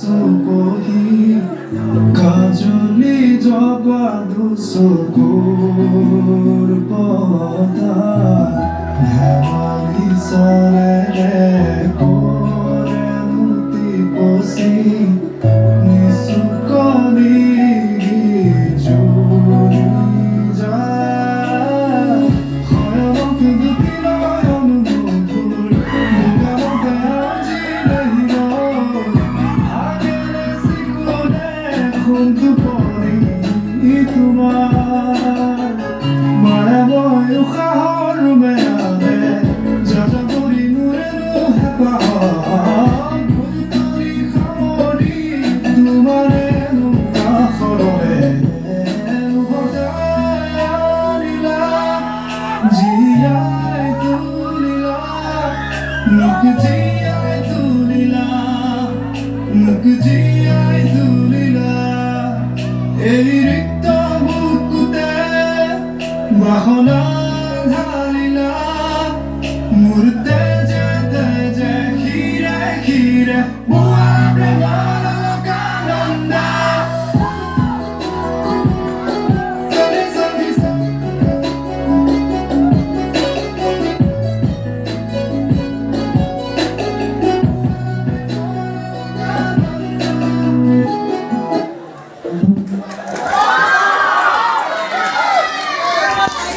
sukohi kajoli jabadu sukur pata hamari sare kore nuti posi nisukoni juri ja khoyamok dukila yomgul mugamok aji nahi ro agere sikone khuntu pori tumar মায়াময় উখাহর মেয়াদে যাজা করি নূরের হেপাহত ভুলতরি খামরি তোমারে নুকা খররে নুবজায়ানিলা জিয়াই তুলিলা nook জিয়াই তুলিলা nook জিয়াই তুলিলা এই রিক্ত বুকুতে বাহনা ঢালিলা